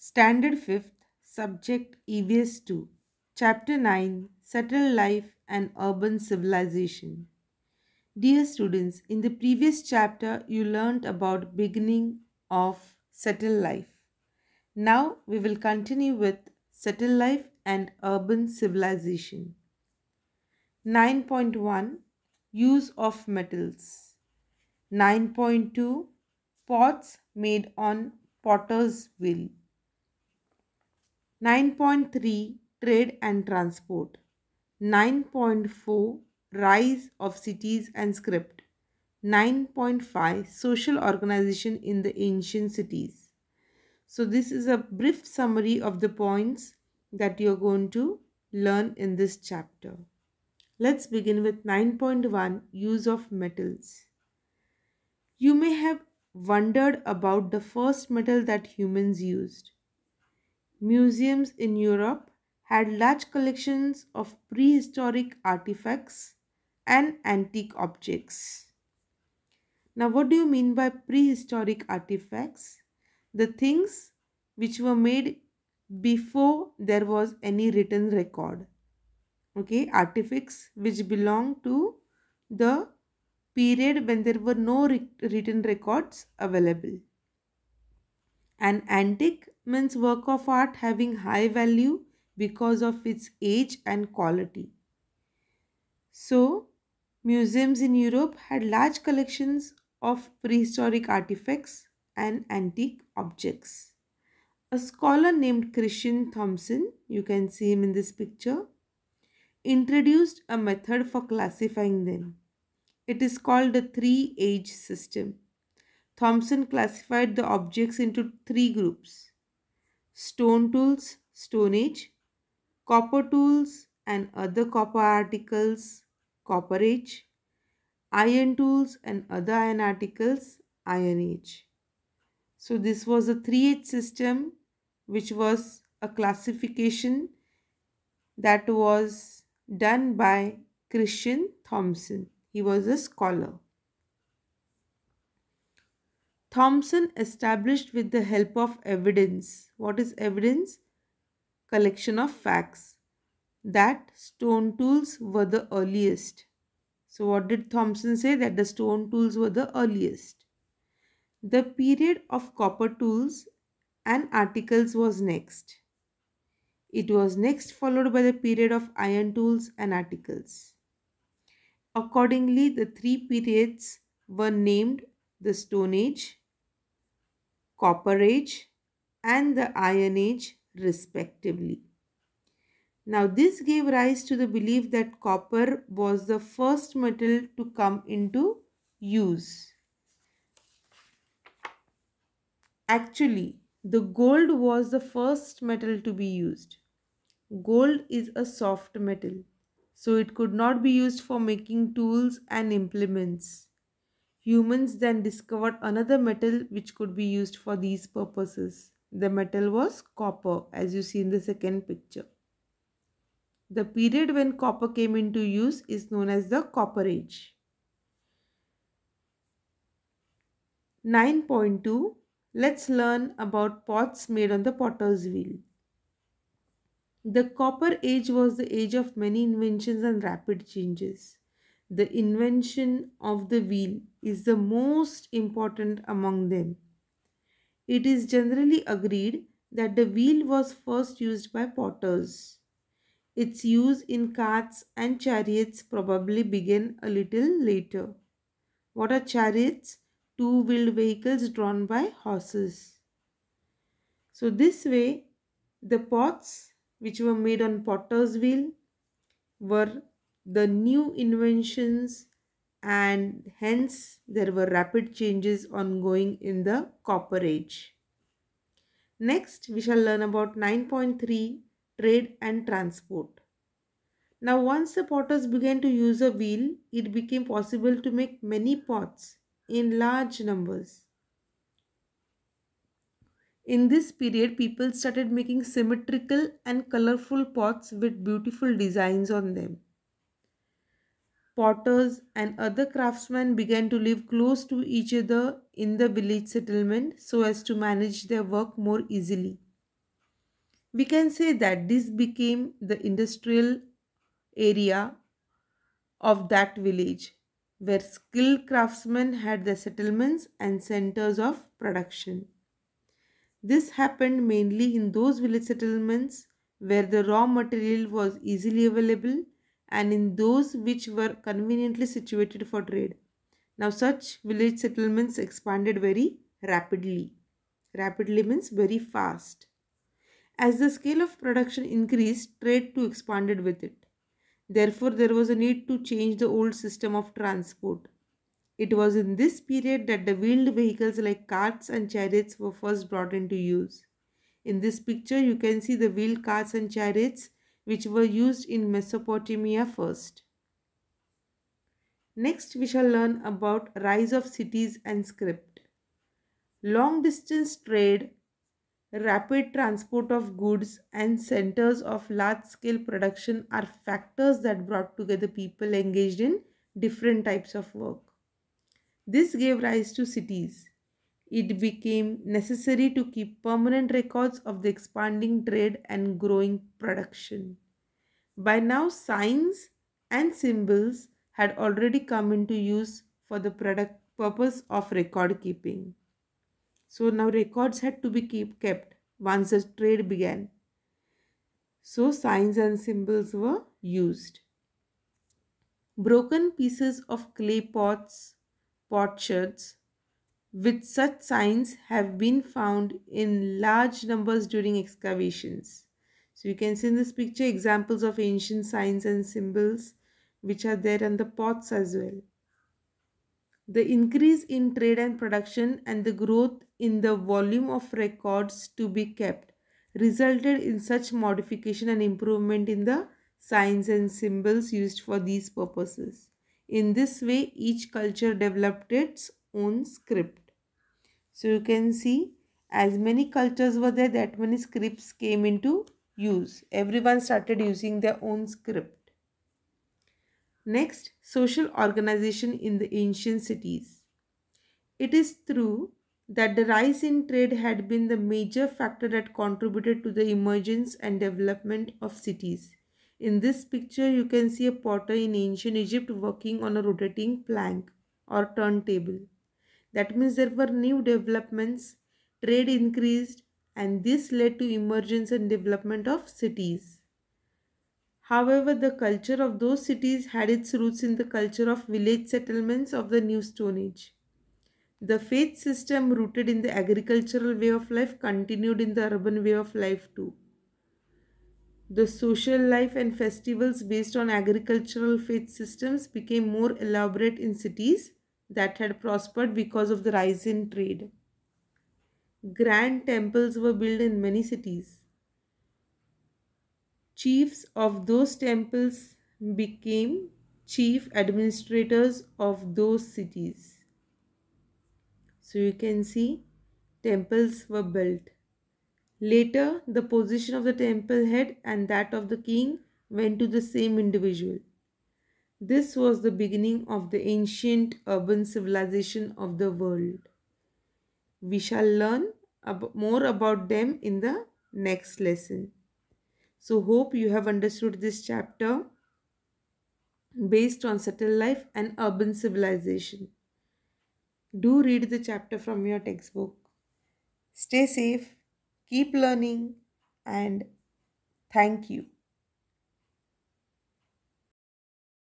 Standard 5th, Subject EVS 2, Chapter 9, Settled Life and Urban Civilization. Dear students, in the previous chapter you learnt about beginning of settled life. Now we will continue with settled life and urban civilization. 9.1, Use of metals. 9.2, Pots made on potter's wheel. 9.3, Trade and Transport. 9.4, Rise of cities and script. 9.5, Social organization in the ancient cities. So this is a brief summary of the points that you're going to learn in this chapter. Let's begin with 9.1, Use of metals. You may have wondered about the first metal that humans used. Museums in Europe had large collections of prehistoric artifacts and antique objects. Now, what do you mean by prehistoric artifacts? The things which were made before there was any written record. Okay, artifacts which belong to the period when there were no written records available. An antique means work of art having high value because of its age and quality. So, museums in Europe had large collections of prehistoric artifacts and antique objects. A scholar named Christian Thompson, you can see him in this picture, introduced a method for classifying them. It is called the three-age system. Thompson classified the objects into three groups: stone tools, Stone Age; copper tools and other copper articles, Copper Age; iron tools and other iron articles, Iron Age. So this was a three-age system which was a classification that was done by Christian Thompson. He was a scholar. Thompson established with the help of evidence. What is evidence? Collection of facts. That stone tools were the earliest. So what did Thompson say? That the stone tools were the earliest. The period of copper tools and articles was next. It was next followed by the period of iron tools and articles. Accordingly, the three periods were named the Stone Age, Copper Age and the Iron Age respectively. Now this gave rise to the belief that copper was the first metal to come into use. Actually, the gold was the first metal to be used. Gold is a soft metal, so it could not be used for making tools and implements. Humans then discovered another metal which could be used for these purposes. The metal was copper, as you see in the second picture. The period when copper came into use is known as the Copper Age. 9.2, let's learn about pots made on the potter's wheel. The Copper Age was the age of many inventions and rapid changes. The invention of the wheel is the most important among them. It is generally agreed that the wheel was first used by potters. Its use in carts and chariots probably began a little later. What are chariots? Two-wheeled vehicles drawn by horses. So this way, the pots which were made on potter's wheel were the new inventions, and hence there were rapid changes ongoing in the Copper Age. Next, we shall learn about 9.3, Trade and Transport. Now, once the potters began to use a wheel, it became possible to make many pots in large numbers. In this period, people started making symmetrical and colorful pots with beautiful designs on them. Potters and other craftsmen began to live close to each other in the village settlement so as to manage their work more easily. We can say that this became the industrial area of that village, where skilled craftsmen had their settlements and centers of production. This happened mainly in those village settlements where the raw material was easily available and in those which were conveniently situated for trade. Now, such village settlements expanded very rapidly. Rapidly means very fast. As the scale of production increased, trade too expanded with it. Therefore, there was a need to change the old system of transport. It was in this period that the wheeled vehicles like carts and chariots were first brought into use. In this picture, you can see the wheeled carts and chariots which were used in Mesopotamia first. Next, we shall learn about rise of cities and script. Long distance trade, rapid transport of goods, and centers of large scale production are factors that brought together people engaged in different types of work. This gave rise to cities. It became necessary to keep permanent records of the expanding trade and growing production. By now, signs and symbols had already come into use for the product purpose of record keeping. So now records had to be kept once the trade began. So signs and symbols were used. Broken pieces of clay pots, potsherds, with such signs have been found in large numbers during excavations. So you can see in this picture examples of ancient signs and symbols which are there on the pots as well. The increase in trade and production and the growth in the volume of records to be kept resulted in such modification and improvement in the signs and symbols used for these purposes. In this way, each culture developed its own script. So you can see as many cultures were there, that many scripts came into use. Everyone started using their own script. Next, social organization in the ancient cities. It is true that the rise in trade had been the major factor that contributed to the emergence and development of cities. In this picture, you can see a potter in ancient Egypt working on a rotating plank or turntable. That means there were new developments, trade increased, and this led to emergence and development of cities. However, the culture of those cities had its roots in the culture of village settlements of the New Stone Age. The faith system rooted in the agricultural way of life continued in the urban way of life too. The social life and festivals based on agricultural faith systems became more elaborate in cities that had prospered because of the rise in trade. Grand temples were built in many cities. Chiefs of those temples became chief administrators of those cities. So you can see temples were built. Later, the position of the temple head and that of the king went to the same individual. This was the beginning of the ancient urban civilization of the world. We shall learn more about them in the next lesson. So, hope you have understood this chapter based on subtle life and urban civilization. Do read the chapter from your textbook. Stay safe, keep learning, and thank you.